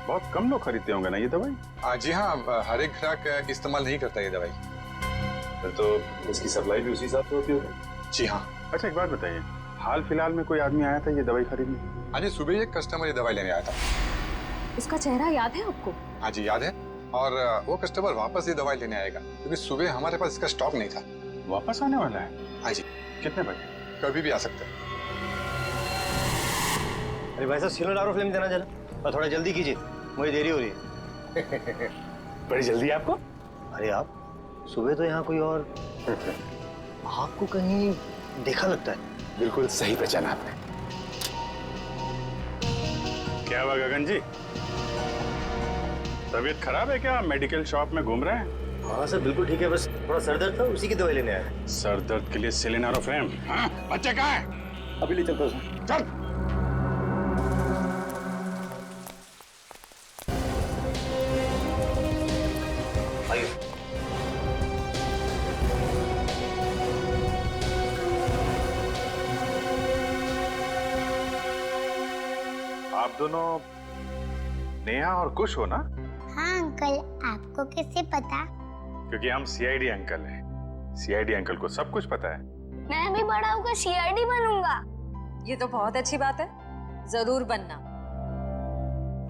बहुत कम लोग खरीदते होंगे ना ये दवाई? जी हाँ, हर एक ग्राहक इस्तेमाल नहीं करता ये दवाई। फिर तो इसकी सप्लाई भी उसी हिसाब से होती होगी। जी हाँ। अच्छा, एक बात बताइए, हाल फिलहाल में कोई आदमी आया था ये दवाई खरीदने? हाँ जी, सुबह एक कस्टमर ये दवाई लेने आया था। उसका चेहरा याद है आपको? हाँ जी, याद है। और वो कस्टमर वापस ये दवाई लेने आएगा, क्योंकि सुबह हमारे पास इसका स्टॉक नहीं था। वापस आने वाला है? हाँ जी। कितने बजे? कभी भी आ सकता है। अरे भाई साहब सिलेंडर फ्लेम देना जरा और थोड़ा जल्दी कीजिए, मुझे देरी हो रही है। बड़ी जल्दी है आपको? अरे आप सुबह तो यहाँ कोई और आपको कहीं देखा लगता है। बिल्कुल सही पहचाना आपने। क्या हुआ गगन जी, तबीयत खराब है क्या? मेडिकल शॉप में घूम रहे हैं? हाँ सर बिल्कुल ठीक है, बस थोड़ा सर दर्द था, उसी की दवाई लेने आया। सर दर्द के लिए सिलेनारोफ्लेम? हाँ, बच्चे कहाँ हैं? अभी ले चलता हूँ सर। चल। आइए। आप दोनों नेहा और कुश हो ना? हाँ अंकल, आपको कैसे पता? क्योंकि हम सीआईडी अंकल हैं। सीआईडी अंकल को सब कुछ पता है। मैं भी बड़ा होकर सीआईडी बनूंगा। ये तो बहुत अच्छी बात है, जरूर बनना।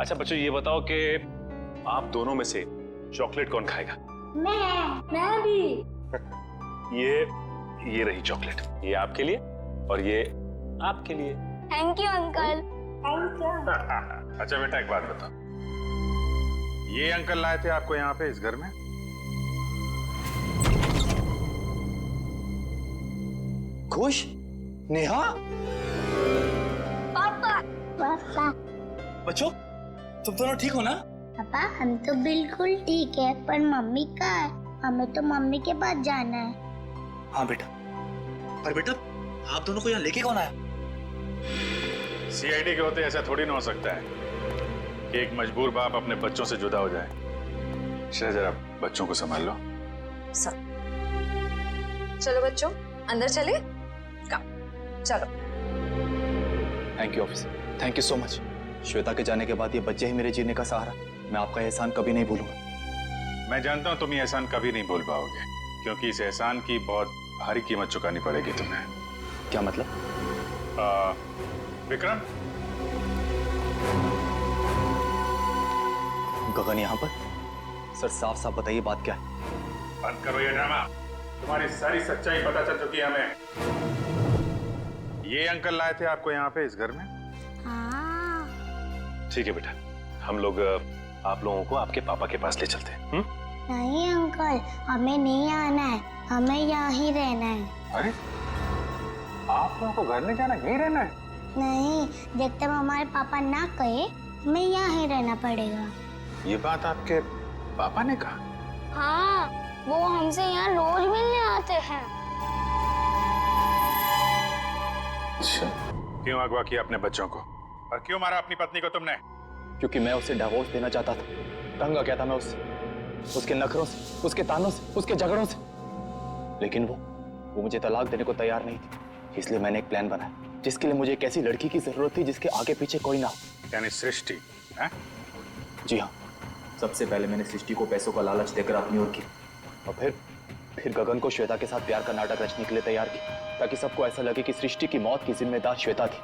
अच्छा बच्चों ये बताओ कि आप दोनों में से चॉकलेट कौन खाएगा? मैं भी। ये रही चॉकलेट, ये आपके लिए और ये आपके लिए। Thank you uncle. Thank you. अच्छा बेटा एक बात बताओ, ये अंकल लाए थे आपको यहाँ पे इस घर में? खुश? नेहा? पापा। पापा। बच्चों तुम दोनों ठीक हो ना? पापा हम तो बिल्कुल ठीक है, पर मम्मी कहाँ है? हमें तो मम्मी के पास जाना है। हाँ बेटा, पर बेटा आप दोनों को यहाँ लेके कौन आया? सीआईडी के होते ऐसा थोड़ी ना हो सकता है कि एक मजबूर बाप अपने बच्चों से जुदा हो जाए। जरा बच्चों को संभाल लो। चलो बच्चों अंदर चले। चलो। Thank you officer, thank you so much. Shweta के जाने के बाद ये बच्चे ही मेरे जीने का सहारा। मैं आपका एहसान कभी नहीं भूलूंगा। मैं जानता हूं तुम ये एहसान कभी नहीं भूल पाओगे, क्योंकि इस एहसान की बहुत भारी कीमत चुकानी पड़ेगी तुम्हें। क्या मतलब? विक्रम, गगन यहाँ पर? सर साफ साफ बताइए बात क्या है? बंद करो ये ड्रामा। तुम्हारी सारी सच्चाई पता चल चुकी है हमें। ये अंकल लाए थे आपको यहाँ पे इस घर में? ठीक है बेटा, हम लोग आप लोगों को आपके पापा के पास ले चलते हैं। नहीं अंकल, हमें नहीं आना है, हमें यहाँ ही रहना है। अरे आप लोगों को घर नहीं जाना, यहीं रहना है? नहीं, जब तक हमारे पापा ना कहे हमें यहाँ ही रहना पड़ेगा। ये बात आपके पापा ने कहा? हाँ, वो हमसे यहाँ रोज मिलने आते हैं। अच्छा, क्यों अगवा किया अपने बच्चों को और क्यों मारा अपनी पत्नी को तुमने? क्योंकि मैं उसे डिवोर्स देना चाहता था। तंग आ गया था मैं उससे, उसके नखरों से, उसके तानों से, उसके झगड़ों से। लेकिन वो मुझे तलाक देने को तैयार नहीं थी। इसलिए मैंने एक प्लान बनाया जिसके लिए मुझे एक ऐसी लड़की की जरूरत थी जिसके आगे पीछे कोई ना हो। यानी सृष्टि है? जी हाँ, सबसे पहले मैंने सृष्टि को पैसों का लालच देकर अपनी ओर की और फिर गगन को श्वेता के साथ प्यार का नाटक रचने के लिए तैयार किया, ताकि सबको ऐसा लगे कि सृष्टि की मौत की जिम्मेदार श्वेता थी।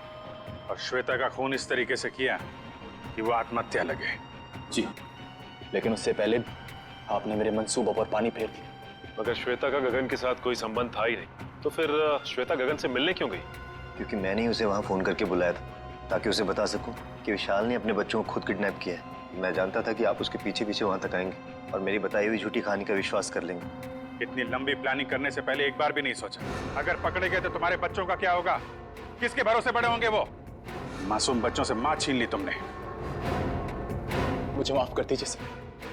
और श्वेता का खून इस तरीके से किया कि वो आत्महत्या लगे। जी हाँ, लेकिन उससे पहले आपने मेरे मंसूबों पर पानी फेर दिया। मगर श्वेता का गगन के साथ कोई संबंध था ही नहीं, तो फिर श्वेता गगन से मिलने क्यों गई? क्योंकि मैंने ही उसे वहाँ फोन करके बुलाया था, ताकि उसे बता सकूं कि विशाल ने अपने बच्चों को खुद किडनैप किया है। मैं जानता था कि आप उसके पीछे पीछे वहाँ तक आएंगे और मेरी बताई हुई झूठी कहानी का विश्वास कर लेंगे। इतनी लंबी प्लानिंग करने से पहले एक बार भी नहीं सोचा, अगर पकड़े गए तो तुम्हारे बच्चों का क्या होगा? किसके भरोसे बड़े होंगे वो? मासूम बच्चों से मां छीन ली तुमने। मुझे माफ कर दीजिए सर,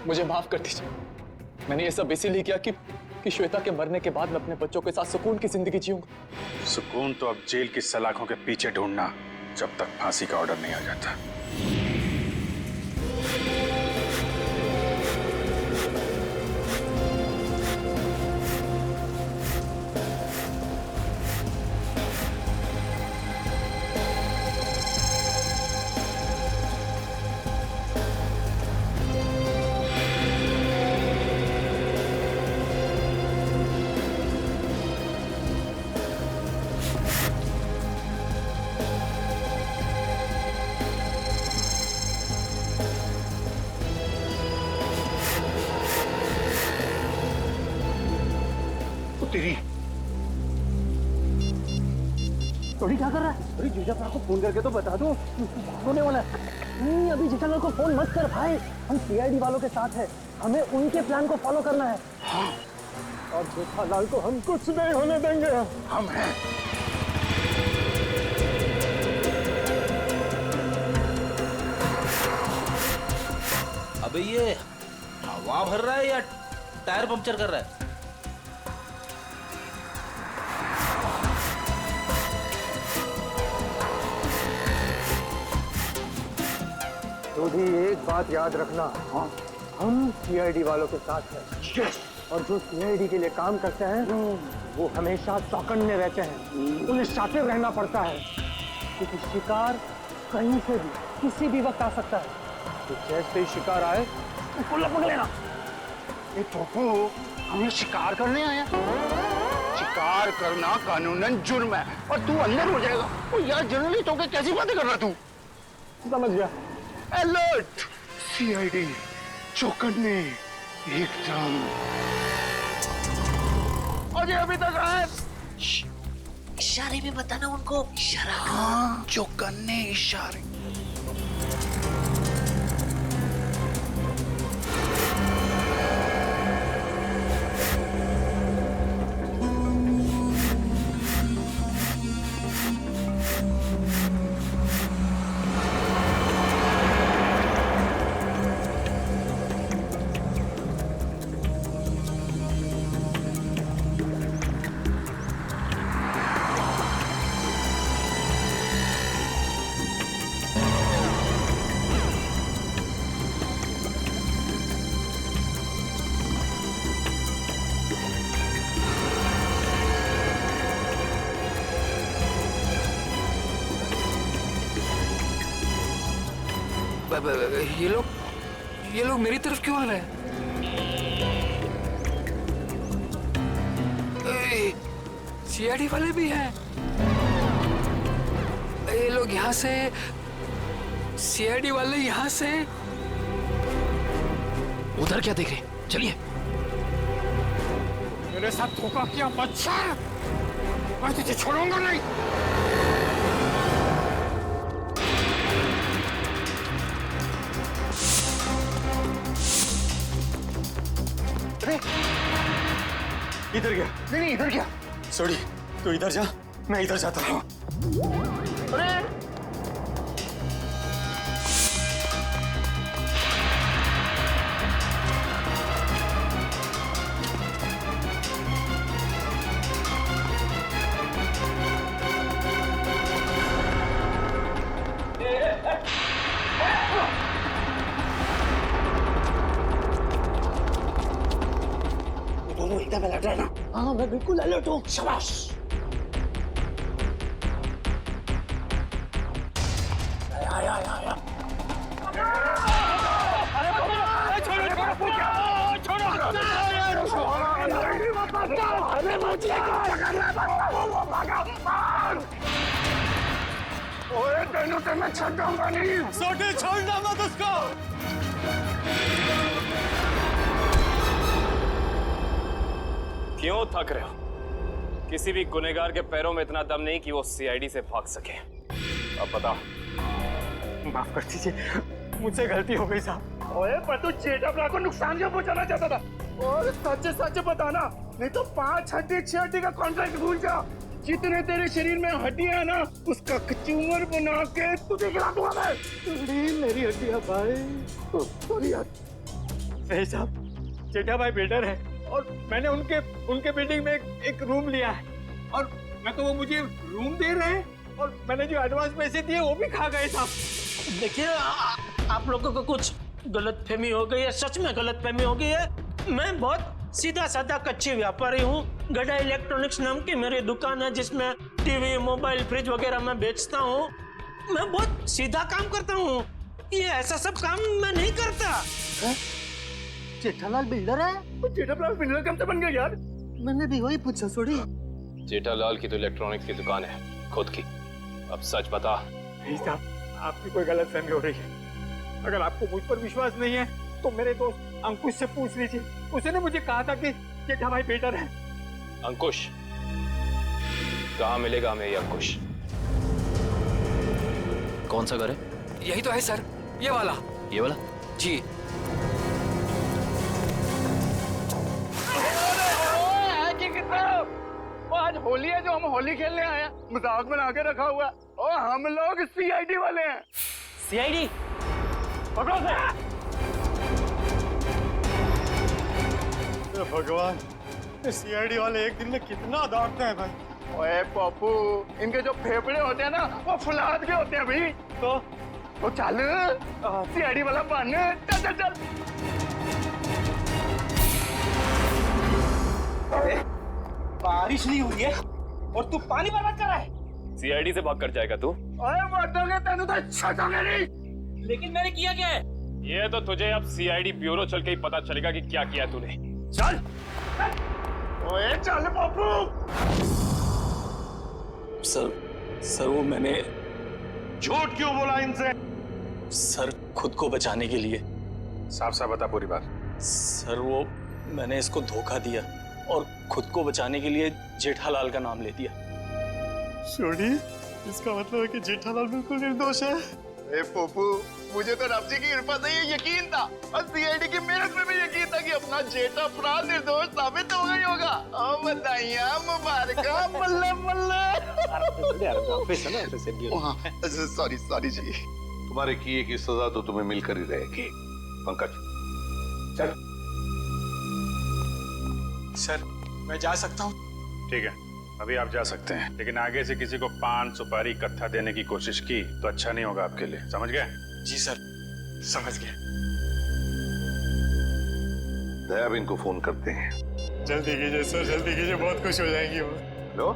मुझे माफ कर दीजिए। मैंने ये सब इसीलिए किया कि श्वेता के मरने के बाद मैं अपने बच्चों के साथ सुकून की जिंदगी जीऊंगा। सुकून तो अब जेल की सलाखों के पीछे ढूंढना, जब तक फांसी का ऑर्डर नहीं आ जाता। थोड़ी क्या कर रहा है? अरे जेठालाल को फोन करके तो बता दो होने वाला है। नहीं अभी जेठालाल को फोन मत कर भाई, हम सीआईडी वालों के साथ हैं, हमें उनके प्लान को फॉलो करना है। हाँ। और जेठालाल को हम कुछ नहीं होने देंगे। हम हैं। अबे ये हवा भर रहा है या टायर पंक्चर कर रहा है? तो भी एक बात याद रखना, हाँ, हम सीआईडी वालों के साथ हैं। और जो सीआईडी के लिए काम करते हैं वो हमेशा चौकन्ने रहते हैं, उन्हें शातिर रहना पड़ता है क्योंकि शिकार कहीं से भी किसी भी वक्त आ सकता है। तो जैसे ही शिकार आए उसको लपक लेना। ए पप्पू, हम ये शिकार करने आए हैं। शिकार करना कानूनन जुर्म है और तू अंदर हो जाएगा। ओ यार जर्नलिस्ट होकर कैसी बातें कर रहा तू? समझ गया। अलर्ट, सीआईडी, चौकन्ने, एकदम। अजय अभी तक आए। इशारे में बताना उनको, इशारा। हाँ, चौकन्ने इशारे। ये लोग मेरी तरफ क्यों आ रहे हैं? सीआईडी वाले भी हैं। ये लोग यहाँ से, सीआईडी वाले यहाँ से। उधर क्या देख रहे? चलिए। मेरे साथ धोखा किया बच्चा, मैं तुझे छोड़ूंगा नहीं। इधर गया? नहीं इधर गया। सॉरी, तू इधर जा, मैं इधर जाता हूँ। अरे दोनों एकदम अलर्ट रहना। हाँ मैं बिल्कुल अलर्ट हूँ। शाबाश। आया आया आया। ओए तेनू तो मैं छोड़ूंगा नहीं। सोटे छोड़ना मत उसको। क्यों थक रहे हो? किसी भी गुनहगार के पैरों में इतना दम नहीं कि वो सीआईडी से भाग सके। अब बताओ। माफ कर दीजिए, मुझसे गलती हो गई साहब। ओए पर तू जेठालाल को नुकसान क्यों पहुंचाना चाहता था? और सच सच बताना, नहीं तो 5 हड्डी 6 हड्डी का कॉन्ट्रैक्ट भूल जा। जितने तेरे शरीर में हड्डियां है ना, उसका कचूमर बना के तुझे खिला दूंगा मैं। मेरी हड्डियां भाई। सॉरी यार। सही साहब, जेठा भाई बिल्डर है और मैंने उनके बिल्डिंग में एक रूम लिया है और मैं तो वो मुझे रूम दे रहे हैं और मैंने जो एडवांस पैसे दिए वो भी खा गए साहब। देखिए आप लोगों को कुछ गलतफहमी हो गई है, सच में गलतफहमी हो गई है। मैं बहुत सीधा साधा कच्ची व्यापारी हूँ। गड़ा इलेक्ट्रॉनिक्स नाम की मेरी दुकान है जिसमें टीवी, मोबाइल, फ्रिज वगैरह मैं बेचता हूँ। मैं बहुत सीधा काम करता हूँ, ये ऐसा सब काम मैं नहीं करता। जेठालाल बिल्डर है? जेठालाल बिल्डर कब से बन गया यार? मैंने भी वही पूछा। सॉरी। जेठालाल की तो इलेक्ट्रॉनिक्स की दुकान है खुद की। अब सच बता। नहीं साहब, आपकी कोई गलतफहमी हो रही है। अगर आपको मुझ पर विश्वास नहीं है तो मेरे दोस्त अंकुश से पूछ लीजिए। उसने मुझे कहा था कि जेठा भाई बिल्डर है। अंकुश? कहाँ मिलेगा हमें ये अंकुश? कौन सा घर है? यही तो है सर, ये वाला। ये वाला? जी। आज होली है जो हम होली खेलने आए हैं, मजाक बना के रखा हुआ है। और हम लोग सीआईडी वाले हैं। सीआईडी? पकड़ो से। भगवान, सीआईडी वाले एक दिन में कितना दौड़ते हैं भाई। ओए पप्पू, इनके जो फेफड़े होते हैं ना वो फुलाद के होते हैं भाई। तो चल सीआईडी वाला बन। चल चल चल। बारिश नहीं हुई है और तू पानी बर्बाद कर रहा है। सीआईडी से भाग कर जाएगा तू? ओए मर्दोगे तेनू तो छटोगे नहीं। लेकिन मैंने किया क्या है? ये तो तुझे अब सीआईडी ब्यूरो चल के ही पता चलेगा कि क्या किया तूने। चल। ओए चल पप्पू। सर वो मैंने झूठ क्यों बोला इनसे? सर खुद को बचाने के लिए। साफ साफ बता पूरी बात। सर वो मैंने इसको धोखा दिया और खुद को बचाने के लिए जेठालाल का नाम ले दिया। सोनी, इसका मतलब है कि जेठालाल बिल्कुल निर्दोष है। ए पप्पू, मुझे तो रब जी की कृपा से ये यकीन था और सीआईडी की मेहनत में भी यकीन था कि अपना जेठा अपना निर्दोष साबित हो गई होगा। बधाइयां मुबारका, बल्ले बल्ले। सॉरी सॉरी जी। तुम्हारे किए की सजा तो तुम्हें मिलकर ही रहेगी। पंकज चल। सर मैं जा सकता हूँ? ठीक है, अभी आप जा सकते हैं, लेकिन आगे से किसी को पान सुपारी कत्था देने की कोशिश की तो अच्छा नहीं होगा आपके लिए। समझ गए? जी सर, समझ गए। दयाबेन को फोन करते हैं। जल्दी कीजिए सर, जल्दी कीजिए, बहुत खुश हो जाएंगी वो। हेलो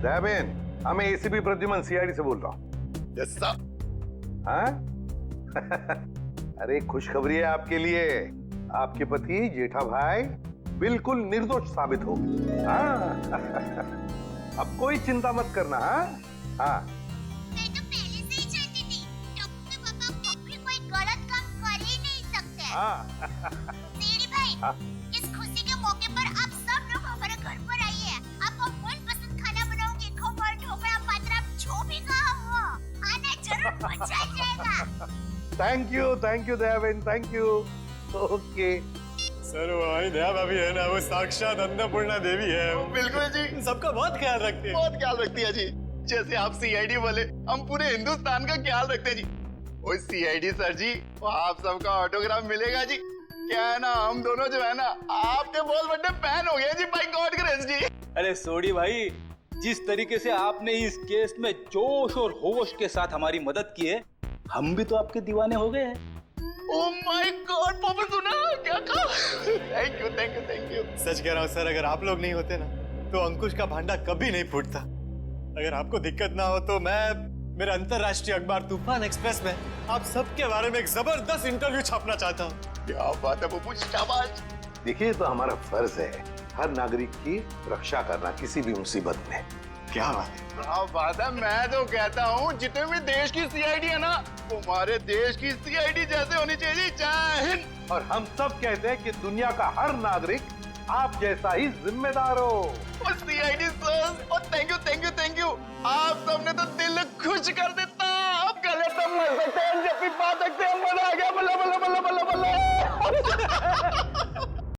दयाबेन, मैं एसीपी प्रद्युमन सीआईडी से बोल रहा हूँ। Yes sir. हाँ? अरे खुशखबरी है आपके लिए, आपके पति जेठा भाई बिल्कुल निर्दोष साबित हो। हाँ? अब कोई चिंता मत करना। हाँ हाँ। मैं तो पहले से ही चाहती थी, टप्पू के पापा कभी कोई गलत काम कर ही नहीं सकते। हाँ। सीआईडी भाई, इस खुशी के मौके पर आप सब लोग हमारे घर पर आइए। आपको मनपसंद खाना बनाऊंगी, खमण, ढोकला, पात्रा, जो भी कहा वो आना जरूर, मजा आ जाएगा। Thank you Dayaben, thank you. Okay sir वो हमारी दया भाभी है ना, वो साक्षात अन्नपूर्णा देवी है। बिल्कुल जी, सबका बहुत ख्याल रखती है। बहुत ख्याल रखती है जी। जैसे आप सीआईडी वाले, हम पूरे हिंदुस्तान का ख्याल रखते हैं जी। ओ सीआईडी सर जी, वो आप सबका ऑटोग्राफ मिलेगा जी। क्या है ना, हम दोनों जो है ना आपके बहुत बड़े फैन हो गए जी, बाय गॉड ग्रेस जी। अरे सोडी भाई, जिस तरीके से आपने इस केस में जोश और होश के साथ हमारी मदद की है, हम भी तो आपके दीवाने हो गए हैं। ओह माय गॉड, पापा सुना क्या कहा? Thank you thank you thank you. सच कह रहा हूँ सर, अगर आप लोग नहीं होते ना तो अंकुश का भांडा कभी नहीं फूटता। अगर आपको दिक्कत ना हो तो मैं मेरे अंतरराष्ट्रीय अखबार तूफान एक्सप्रेस में आप सबके बारे में एक जबरदस्त इंटरव्यू छापना चाहता हूँ। क्या बात है पप्पू, शाबाश। देखिए, तो हमारा फर्ज है हर नागरिक की रक्षा करना किसी भी मुसीबत में। क्या बात है, क्या बात है। मैं तो कहता हूँ जितने भी देश की सीआईडी है ना, हमारे देश की सीआईडी जैसे होनी चाहिए। जय हिंद। और हम सब कहते हैं कि दुनिया का हर नागरिक आप जैसा ही जिम्मेदार हो। और सीआईडी सर, और थैंक यू। आप सबने तो दिल खुश कर देता। आप गले तो मर सकते हैं, जब भी बात सकते हैं, मजा आ गया। बल्ला बल्ला बल्ला